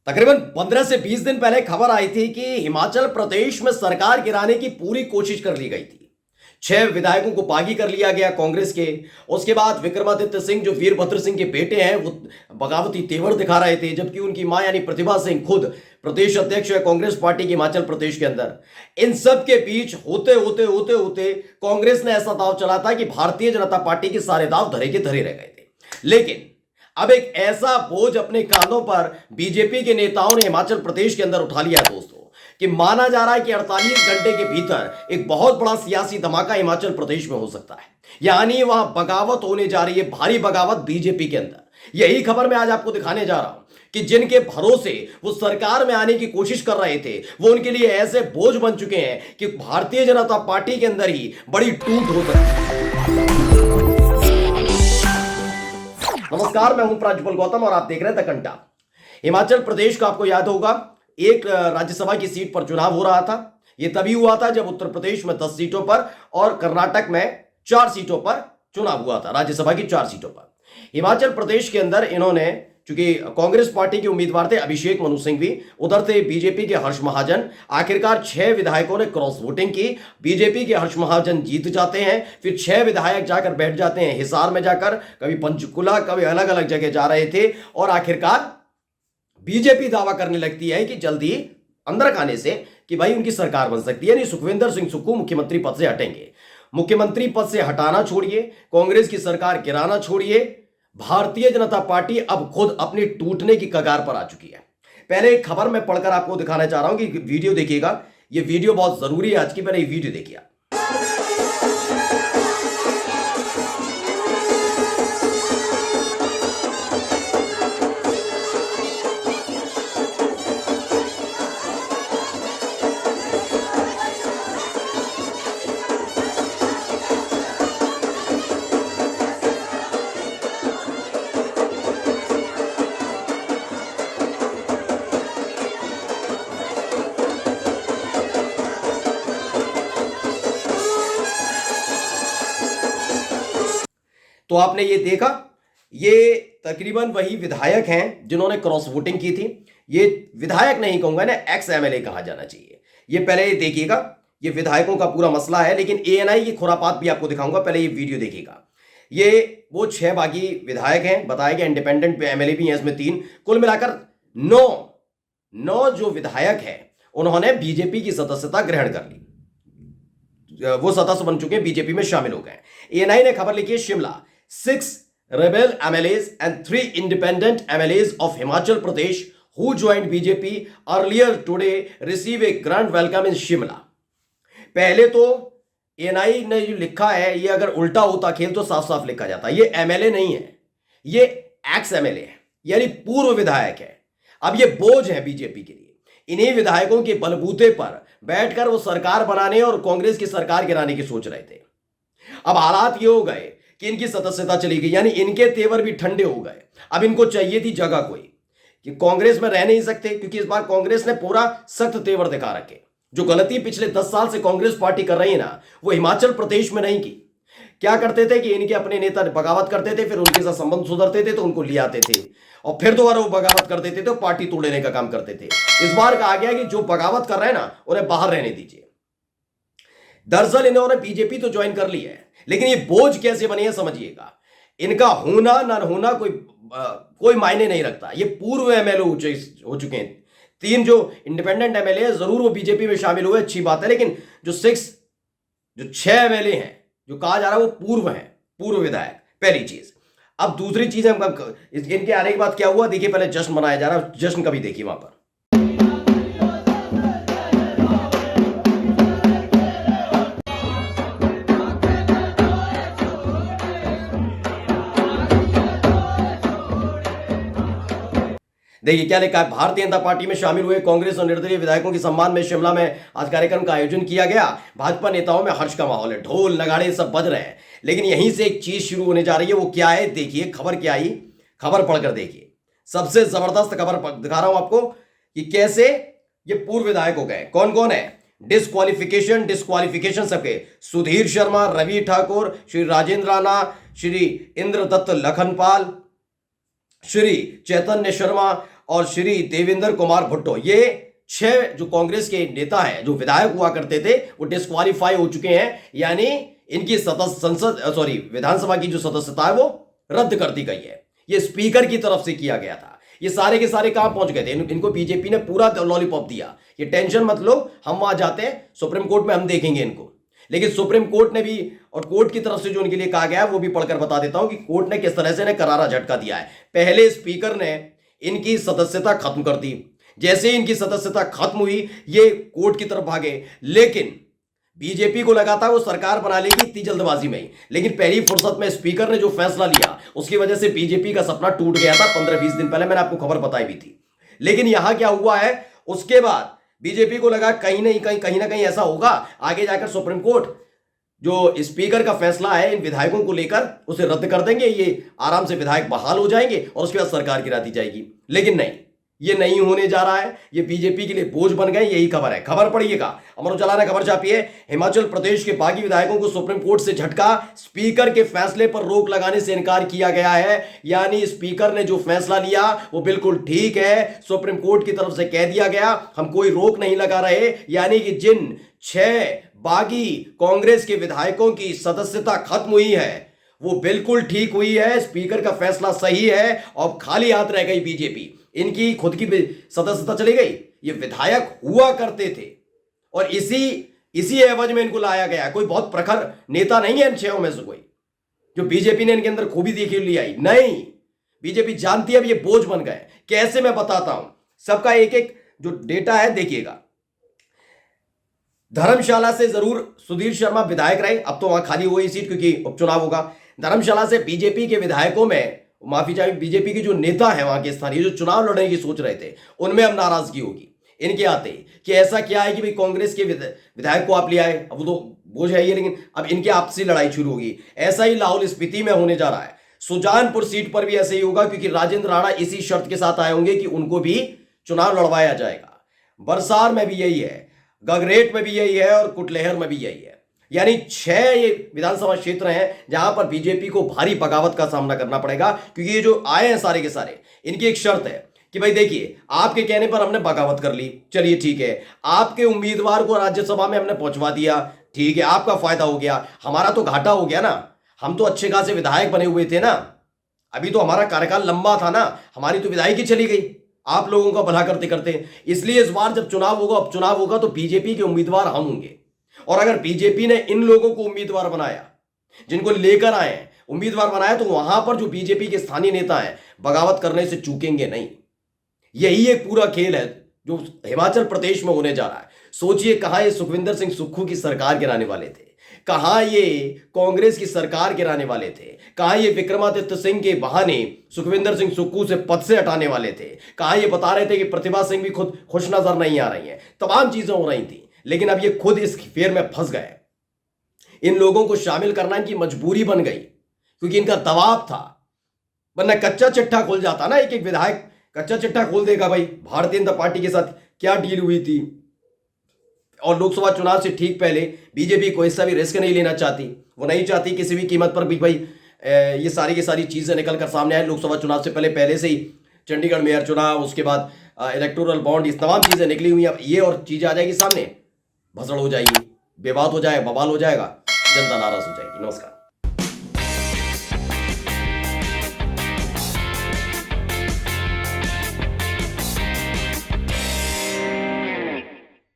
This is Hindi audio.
तकरीबन 15 से 20 दिन पहले खबर आई थी कि हिमाचल प्रदेश में सरकार गिराने की पूरी कोशिश कर ली गई थी। 6 विधायकों को बागी कर लिया गया कांग्रेस के। उसके बाद विक्रमादित्य सिंह जो वीरभद्र सिंह के बेटे हैं वो बगावती तेवर दिखा रहे थे, जबकि उनकी मां यानी प्रतिभा सिंह खुद प्रदेश अध्यक्ष है कांग्रेस पार्टी के हिमाचल प्रदेश के अंदर। इन सब के बीच होते होते होते होते कांग्रेस ने ऐसा दाव चला था कि भारतीय जनता पार्टी के सारे दाव धरे के धरे रह गए थे। लेकिन अब एक ऐसा बोझ अपने कांधों पर बीजेपी के नेताओं ने हिमाचल प्रदेश के अंदर उठा लिया है दोस्तों, कि माना जा रहा है कि 48 घंटे के भीतर एक बहुत बड़ा सियासी धमाका हिमाचल प्रदेश में हो सकता है। यानी वहां बगावत होने जा रही है, भारी बगावत बीजेपी के अंदर। यही खबर मैं आज आपको दिखाने जा रहा हूं कि जिनके भरोसे वो सरकार में आने की कोशिश कर रहे थे वो उनके लिए ऐसे बोझ बन चुके हैं कि भारतीय जनता पार्टी के अंदर ही बड़ी टूट हो सकती है। नमस्कार, मैं हूं प्राज्वल गौतम और आप देख रहे हैं द कंटा। हिमाचल प्रदेश का आपको याद होगा एक राज्यसभा की सीट पर चुनाव हो रहा था। यह तभी हुआ था जब उत्तर प्रदेश में 10 सीटों पर और कर्नाटक में 4 सीटों पर चुनाव हुआ था, राज्यसभा की 4 सीटों पर। हिमाचल प्रदेश के अंदर इन्होंने, चूंकि कांग्रेस पार्टी के उम्मीदवार थे अभिषेक मनु सिंघवी, उधर थे बीजेपी के हर्ष महाजन। आखिरकार 6 विधायकों ने क्रॉस वोटिंग की। बीजेपी के हर्ष महाजन जीत जाते हैं। फिर 6 विधायक जाकर बैठ जाते हैं हिसार में जाकर, कभी पंचकुला, कभी अलग अलग जगह जा रहे थे। और आखिरकार बीजेपी दावा करने लगती है कि जल्दी अंदर खाने से कि भाई उनकी सरकार बन सकती है, नहीं सुखविंदर सिंह सुक्खू मुख्यमंत्री पद से हटेंगे। मुख्यमंत्री पद से हटाना छोड़िए, कांग्रेस की सरकार गिराना छोड़िए, भारतीय जनता पार्टी अब खुद अपनी टूटने की कगार पर आ चुकी है। पहले एक खबर मैं पढ़कर आपको दिखाना चाह रहा हूं कि वीडियो देखिएगा। यह वीडियो बहुत जरूरी है आज की। पहले ये वीडियो देखिए। तो आपने ये देखा, ये तकरीबन वही विधायक हैं जिन्होंने क्रॉस वोटिंग की थी। ये विधायक नहीं कहूंगा ना, एक्स एमएलए कहा जाना चाहिए। ये पहले ये देखिएगा, ये विधायकों का पूरा मसला है। लेकिन एएनआई की खुरापात भी आपको दिखाऊंगा, पहले ये वीडियो देखिएगा। ये वो 6 बागी विधायक हैं, बताया गया इंडिपेंडेंट एमएलए भी हैं इसमें 3, कुल मिलाकर 9 जो विधायक हैं उन्होंने बीजेपी की सदस्यता ग्रहण कर ली। वो सदस्य बन चुके हैं, बीजेपी में शामिल हो गए। एएनआई ने खबर लिखी है, Shimla 6 rebel MLAs and 3 independent MLAs of Himachal Pradesh who joined BJP earlier today receive a grand welcome in Shimla। पहले तो एनआई ने जो लिखा है, ये अगर उल्टा होता खेल तो साफ साफ लिखा जाता। ये एमएलए नहीं है, ये एक्स एमएलए है, यानी पूर्व विधायक है। अब ये बोझ है बीजेपी के लिए। इन्हीं विधायकों के बलबूते पर बैठकर वो सरकार बनाने और कांग्रेस की सरकार गिराने की सोच रहे थे। अब हालात ये हो गए कि इनकी सदस्यता चली गई, यानी इनके तेवर भी ठंडे हो गए। अब इनको चाहिए थी जगह कोई, कि कांग्रेस में रह नहीं सकते, क्योंकि इस बार कांग्रेस ने पूरा सख्त तेवर दिखा रखे। जो गलती पिछले 10 साल से कांग्रेस पार्टी कर रही है ना, वो हिमाचल प्रदेश में नहीं की। क्या करते थे कि इनके अपने नेता बगावत करते थे, फिर उनके साथ संबंध सुधरते थे तो उनको ले आते थे, और फिर दोबारा वो बगावत कर देते थे तो पार्टी तोड़ने का काम करते थे। इस बार कहा गया कि जो बगावत कर रहे हैं ना उन्हें बाहर रहने दीजिए। दरअसल इन्होंने बीजेपी तो ज्वाइन कर ली है, लेकिन ये बोझ कैसे बनी है समझिएगा। इनका होना ना होना कोई मायने नहीं रखता। ये पूर्व एमएलए हो चुके हैं। 3 जो इंडिपेंडेंट एमएलए हैं, जरूर वो बीजेपी में शामिल हुए, अच्छी बात है, लेकिन जो 6 एमएलए हैं जो कहा जा रहा है वो पूर्व हैं, पूर्व विधायक। पहली चीज। अब दूसरी चीज है, इनके आने के बाद क्या हुआ देखिए। पहले जश्न मनाया जा रहा है, जश्न कभी देखिए वहां पर। देखिए क्या लिखा है, भारतीय जनता पार्टी में शामिल हुए कांग्रेस और निर्दलीय विधायकों के सम्मान में शिमला में आज कार्यक्रम का आयोजन किया गया। भाजपा नेताओं में हर्ष का माहौल है, ढोल नगाड़े सब बज रहे हैं। लेकिन यहीं से एक चीज शुरू होने जा रही है, वो क्या है देखिए। खबर क्या आई, खबर पढ़कर देखिए। सबसे जबरदस्त खबर दिखा रहा हूं आपको कि कैसे ये पूर्व विधायक हो गए। कौन कौन है? डिस्क्वालिफिकेशन सबके, सुधीर शर्मा, रवि ठाकुर, श्री राजेंद्र राणा, श्री इंद्रदत्त लखनपाल, श्री चैतन्य शर्मा और श्री देवेंद्र कुमार भुट्टो, ये 6 जो कांग्रेस के नेता हैं, जो विधायक हुआ करते थे, वो डिस्क्वालीफाई हो चुके हैं। यानी इनकी विधानसभा की जो सदस्यता है वो रद्द कर दी गई है। ये स्पीकर की तरफ से किया गया था। ये सारे के सारे कहां पहुंच गए थे? इनको बीजेपी ने पूरा लॉलीपॉप दिया। ये टेंशन मत लो, हम वहां जाते हैं सुप्रीम कोर्ट में, हम देखेंगे इनको। लेकिन सुप्रीम कोर्ट ने भी, और कोर्ट की तरफ से जो उनके लिए कहा गया है वो भी पढ़कर बता देता हूं कि कोर्ट ने किस तरह से इन्हें करारा झटका दिया है। पहले स्पीकर ने इनकी सदस्यता खत्म कर दी। जैसे ही इनकी सदस्यता खत्म हुई, ये कोर्ट की तरफ भागे। लेकिन बीजेपी को लगा था वो सरकार बना लेगी इतनी जल्दबाजी में ही, लेकिन पहली फुर्सत में स्पीकर ने जो फैसला लिया उसकी वजह से बीजेपी का सपना टूट गया था 15-20 दिन पहले, मैंने आपको खबर बताई भी थी। लेकिन यहां क्या हुआ है, उसके बाद बीजेपी को लगा कहीं ना कहीं ऐसा होगा आगे जाकर सुप्रीम कोर्ट जो स्पीकर का फैसला है इन विधायकों को लेकर उसे रद्द कर देंगे, ये आराम से विधायक बहाल हो जाएंगे और उसके बाद सरकार गिरा दी जाएगी। लेकिन नहीं, ये नहीं होने जा रहा है। ये बीजेपी के लिए बोझ बन गए, यही खबर है। खबर पढ़िएगा, अमर उजाला ने खबर छापी है, हिमाचल प्रदेश के बागी विधायकों को सुप्रीम कोर्ट से झटका, स्पीकर के फैसले पर रोक लगाने से इनकार किया गया है। यानी स्पीकर ने जो फैसला लिया वो बिल्कुल ठीक है, सुप्रीम कोर्ट की तरफ से कह दिया गया, हम कोई रोक नहीं लगा रहे। यानी कि जिन 6 बागी कांग्रेस के विधायकों की सदस्यता खत्म हुई है वो बिल्कुल ठीक हुई है, स्पीकर का फैसला सही है। और खाली हाथ रह गई बीजेपी, इनकी खुद की सदस्यता चली गई। ये विधायक हुआ करते थे और इसी एवज में इनको लाया गया। कोई बहुत प्रखर नेता नहीं है इन 6 में से कोई जो बीजेपी ने इनके अंदर खूबी देखी लिया, नहीं। बीजेपी जानती है अब ये बोझ बन गए। कैसे, मैं बताता हूं। सबका एक एक जो डेटा है देखिएगा। धर्मशाला से जरूर सुधीर शर्मा विधायक रहे, अब तो वहां खाली हुई सीट क्योंकि उपचुनाव होगा। धर्मशाला से बीजेपी के विधायकों में, माफी चाहिए, बीजेपी के जो नेता है वहां के स्थानीय जो चुनाव लड़ने की सोच रहे थे, उनमें अब नाराजगी होगी इनके आते कि ऐसा क्या है कि भाई कांग्रेस के विधायक को आप ले आए, अब वो तो बोझ है ये, लेकिन अब इनके आपसी लड़ाई शुरू होगी। ऐसा ही लाहौल स्पीति में होने जा रहा है। सुजानपुर सीट पर भी ऐसे ही होगा क्योंकि राजेंद्र राणा इसी शर्त के साथ आए होंगे कि उनको भी चुनाव लड़वाया जाएगा। बरसार में भी यही है, गगरेट में भी यही है और कुटलहर में भी यही है। यानी 6 ये विधानसभा क्षेत्र हैं जहां पर बीजेपी को भारी बगावत का सामना करना पड़ेगा, क्योंकि ये जो आए हैं सारे के सारे, इनकी एक शर्त है कि भाई देखिए, आपके कहने पर हमने बगावत कर ली, चलिए ठीक है, आपके उम्मीदवार को राज्यसभा में हमने पहुंचवा दिया, ठीक है, आपका फायदा हो गया, हमारा तो घाटा हो गया ना। हम तो अच्छे खासे विधायक बने हुए थे ना, अभी तो हमारा कार्यकाल लंबा था ना, हमारी तो विधायकी चली गई आप लोगों का भला करते करते। इसलिए इस बार जब चुनाव होगा, उपचुनाव होगा, तो बीजेपी के उम्मीदवार हम होंगे। और अगर बीजेपी ने इन लोगों को उम्मीदवार बनाया, जिनको लेकर आए उम्मीदवार बनाया, तो वहां पर जो बीजेपी के स्थानीय नेता हैं बगावत करने से चूकेंगे नहीं। यही एक पूरा खेल है जो हिमाचल प्रदेश में होने जा रहा है। सोचिए, कहां ये सुखविंदर सिंह सुक्खू की सरकार गिराने वाले थे, कहां ये कांग्रेस की सरकार गिराने वाले थे, कहां ये विक्रमादित्य सिंह के बहाने सुखविंदर सिंह सुक्खू से पद से हटाने वाले थे, कहां ये बता रहे थे कि प्रतिभा सिंह भी खुद खुश नजर नहीं आ रही है, तमाम चीजें हो रही थी। लेकिन अब ये खुद इस फेर में फंस गए। इन लोगों को शामिल करना इनकी मजबूरी बन गई क्योंकि इनका दबाव था, वरना कच्चा चिट्ठा खुल जाता ना। एक एक विधायक कच्चा चिट्ठा खोल देगा, भाई भारतीय जनता पार्टी के साथ क्या डील हुई थी। और लोकसभा चुनाव से ठीक पहले बीजेपी कोई सा भी रिस्क नहीं लेना चाहती, वो नहीं चाहती किसी भी कीमत पर भी भाई ये सारी की सारी चीजें निकल कर सामने आए। लोकसभा चुनाव से पहले से ही चंडीगढ़ मेयर चुनाव, उसके बाद इलेक्टोरल बॉन्ड, इस तमाम चीजें निकली हुई। अब ये और चीजें आ जाएगी सामने, भसड़ हो जाएगी, विवाद हो जाएगा, बवाल हो जाएगा, जनता नाराज हो जाएगी। नमस्कार।